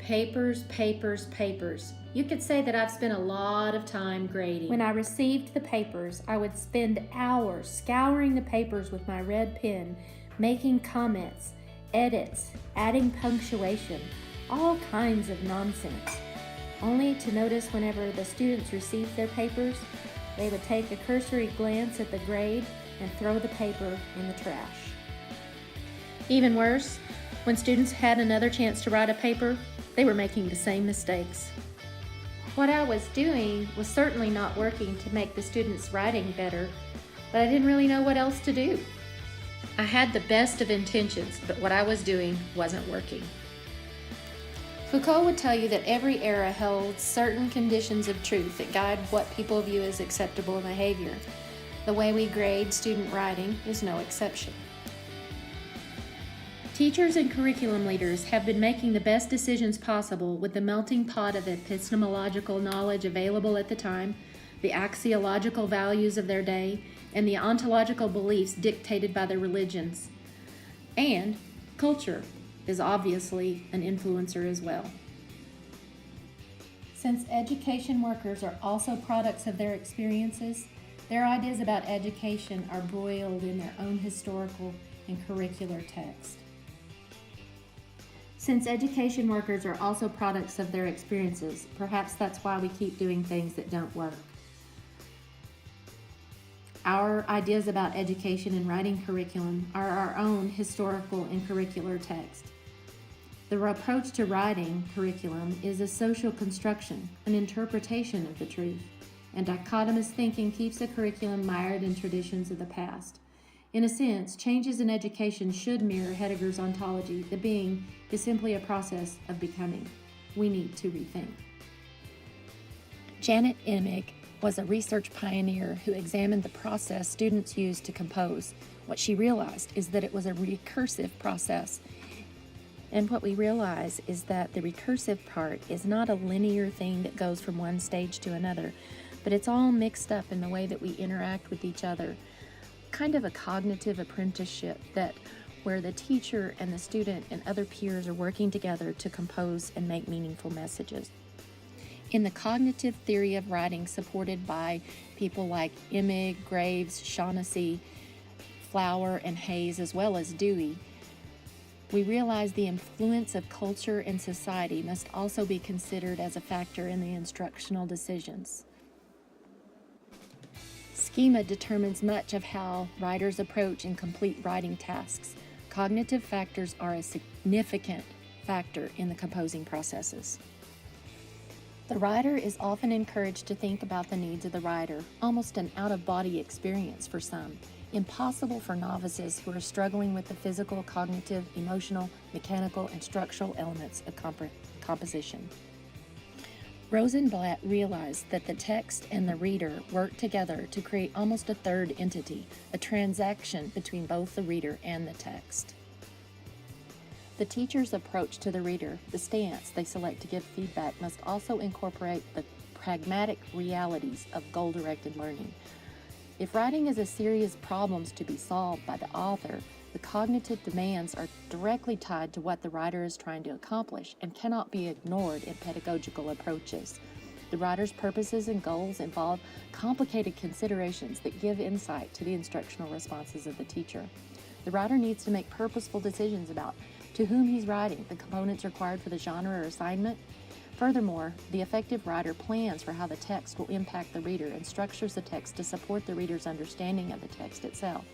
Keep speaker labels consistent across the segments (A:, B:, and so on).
A: Papers, papers, papers. You could say that I've spent a lot of time grading.
B: When I received the papers, I would spend hours scouring the papers with my red pen, making comments, edits, adding punctuation, all kinds of nonsense. Only to notice whenever the students received their papers, they would take a cursory glance at the grade and throw the paper in the trash.
A: Even worse, when students had another chance to write a paper, they were making the same mistakes. What I was doing was certainly not working to make the students' writing better, but I didn't really know what else to do. I had the best of intentions, but what I was doing wasn't working. Foucault would tell you that every era holds certain conditions of truth that guide what people view as acceptable behavior. The way we grade student writing is no exception. Teachers and curriculum leaders have been making the best decisions possible with the melting pot of epistemological knowledge available at the time, the axiological values of their day, and the ontological beliefs dictated by their religions. And culture is obviously an influencer as well. Since education workers are also products of their experiences, their ideas about education are boiled in their own historical and curricular text. Since education workers are also products of their experiences, perhaps that's why we keep doing things that don't work. Our ideas about education and writing curriculum are our own historical and curricular text. The approach to writing curriculum is a social construction, an interpretation of the truth, and dichotomous thinking keeps the curriculum mired in traditions of the past. In a sense, changes in education should mirror Heidegger's ontology. The being is simply a process of becoming. We need to rethink.
C: Janet Imig was a research pioneer who examined the process students used to compose. What she realized is that it was a recursive process. And what we realize is that the recursive part is not a linear thing that goes from one stage to another, but it's all mixed up in the way that we interact with each other. Kind of a cognitive apprenticeship where the teacher and the student and other peers are working together to compose and make meaningful messages. In the cognitive theory of writing supported by people like Imig, Graves, Shaughnessy, Flower, and Hayes, as well as Dewey, we realize the influence of culture and society must also be considered as a factor in the instructional decisions. Schema determines much of how writers approach and complete writing tasks. Cognitive factors are a significant factor in the composing processes. The writer is often encouraged to think about the needs of the writer, almost an out-of-body experience for some, impossible for novices who are struggling with the physical, cognitive, emotional, mechanical, and structural elements of composition. Rosenblatt realized that the text and the reader work together to create almost a third entity, a transaction between both the reader and the text. The teacher's approach to the reader, the stance they select to give feedback, must also incorporate the pragmatic realities of goal-directed learning. If writing is a series of problems to be solved by the author, the cognitive demands are directly tied to what the writer is trying to accomplish and cannot be ignored in pedagogical approaches. The writer's purposes and goals involve complicated considerations that give insight to the instructional responses of the teacher. The writer needs to make purposeful decisions about to whom he's writing, the components required for the genre or assignment. Furthermore, the effective writer plans for how the text will impact the reader and structures the text to support the reader's understanding of the text itself.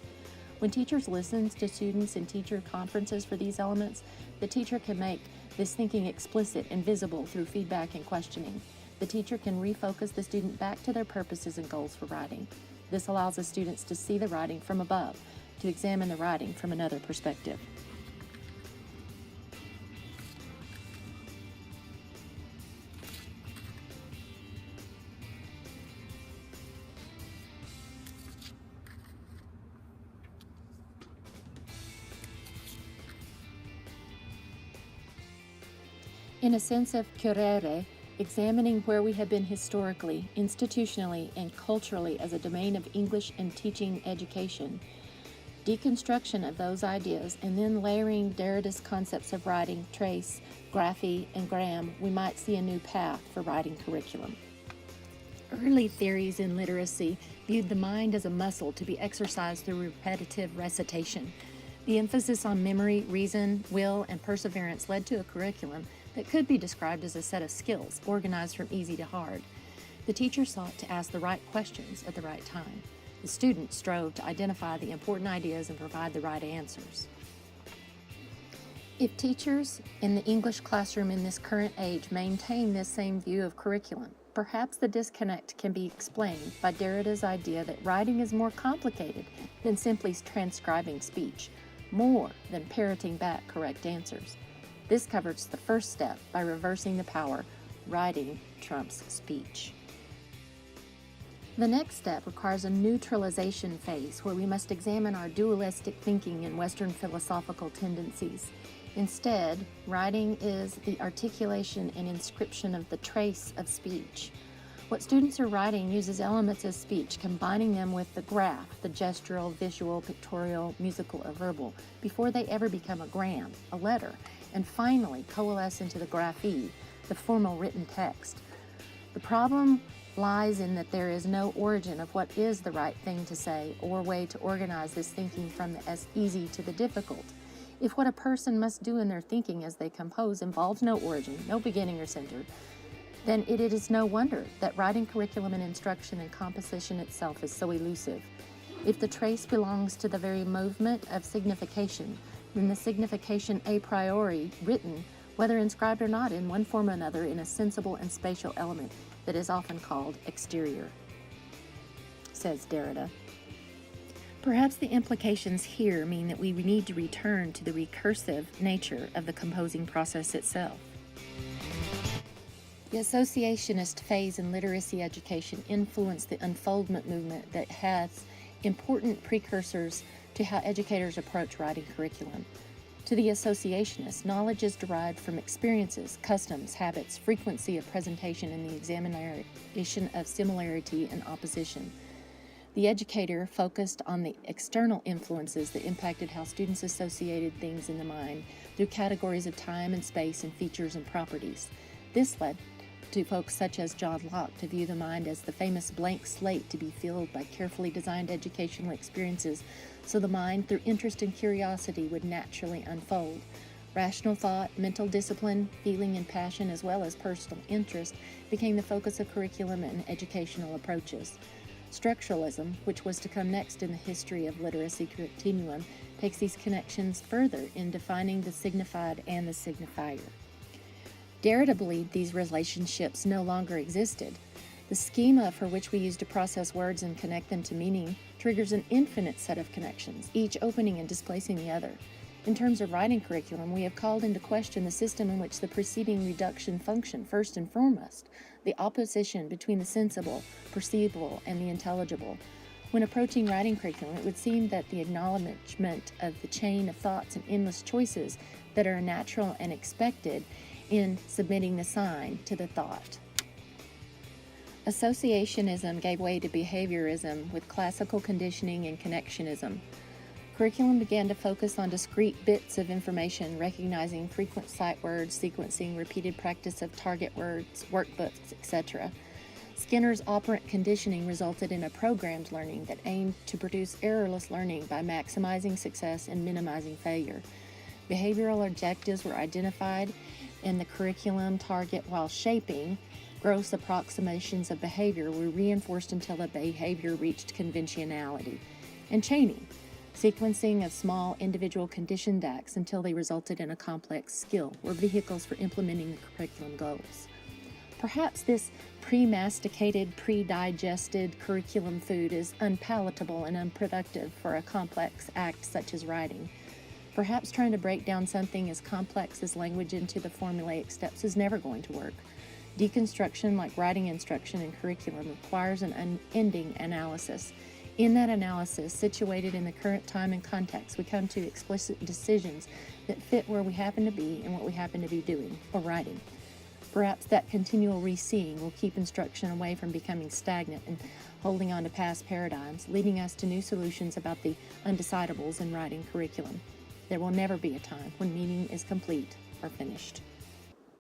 C: When teachers listen to students in teacher conferences for these elements, the teacher can make this thinking explicit and visible through feedback and questioning. The teacher can refocus the student back to their purposes and goals for writing. This allows the students to see the writing from above, to examine the writing from another perspective. In a sense of currere, examining where we have been historically, institutionally, and culturally as a domain of English and teaching education, deconstruction of those ideas, and then layering Derrida's concepts of writing, trace, graphy, and gram, we might see a new path for writing curriculum. Early theories in literacy viewed the mind as a muscle to be exercised through repetitive recitation. The emphasis on memory, reason, will, and perseverance led to a curriculum that could be described as a set of skills, organized from easy to hard. The teacher sought to ask the right questions at the right time. The student strove to identify the important ideas and provide the right answers. If teachers in the English classroom in this current age maintain this same view of curriculum, perhaps the disconnect can be explained by Derrida's idea that writing is more complicated than simply transcribing speech, more than parroting back correct answers. This covers the first step by reversing the power, writing trumps speech. The next step requires a neutralization phase where we must examine our dualistic thinking and Western philosophical tendencies. Instead, writing is the articulation and inscription of the trace of speech. What students are writing uses elements of speech, combining them with the graph, the gestural, visual, pictorial, musical, or verbal, before they ever become a gram, a letter, and finally coalesce into the grapheme, the formal written text. The problem lies in that there is no origin of what is the right thing to say or way to organize this thinking from the as easy to the difficult. If what a person must do in their thinking as they compose involves no origin, no beginning or center, then it is no wonder that writing curriculum and instruction and composition itself is so elusive. If the trace belongs to the very movement of signification, then the signification a priori written, whether inscribed or not in one form or another, in a sensible and spatial element that is often called exterior, says Derrida. Perhaps the implications here mean that we need to return to the recursive nature of the composing process itself. The associationist phase in literacy education influenced the unfoldment movement that has important precursors to how educators approach writing curriculum. To the associationist, knowledge is derived from experiences, customs, habits, frequency of presentation, and the examination of similarity and opposition. The educator focused on the external influences that impacted how students associated things in the mind through categories of time and space and features and properties. This led to folks such as John Locke to view the mind as the famous blank slate to be filled by carefully designed educational experiences, so the mind, through interest and curiosity, would naturally unfold. Rational thought, mental discipline, feeling and passion, as well as personal interest, became the focus of curriculum and educational approaches. Structuralism, which was to come next in the history of literacy continuum, takes these connections further in defining the signified and the signifier. Derrida believed these relationships no longer existed. The schema for which we use to process words and connect them to meaning triggers an infinite set of connections, each opening and displacing the other. In terms of writing curriculum, we have called into question the system in which the preceding reduction function first and foremost, the opposition between the sensible, perceivable, and the intelligible. When approaching writing curriculum, it would seem that the acknowledgement of the chain of thoughts and endless choices that are natural and expected in submitting the sign to the thought. Associationism gave way to behaviorism with classical conditioning and connectionism. Curriculum began to focus on discrete bits of information, recognizing frequent sight words, sequencing, repeated practice of target words, workbooks, etc. Skinner's operant conditioning resulted in a programmed learning that aimed to produce errorless learning by maximizing success and minimizing failure. Behavioral objectives were identified in the curriculum target, while shaping gross approximations of behavior were reinforced until the behavior reached conventionality. And chaining, sequencing of small individual conditioned acts until they resulted in a complex skill, were vehicles for implementing the curriculum goals. Perhaps this pre-masticated, pre-digested curriculum food is unpalatable and unproductive for a complex act such as writing. Perhaps trying to break down something as complex as language into the formulaic steps is never going to work. Deconstruction, like writing instruction and curriculum, requires an unending analysis. In that analysis, situated in the current time and context, we come to explicit decisions that fit where we happen to be and what we happen to be doing or writing. Perhaps that continual re-seeing will keep instruction away from becoming stagnant and holding on to past paradigms, leading us to new solutions about the undecidables in writing curriculum. There will never be a time when meaning is complete or finished.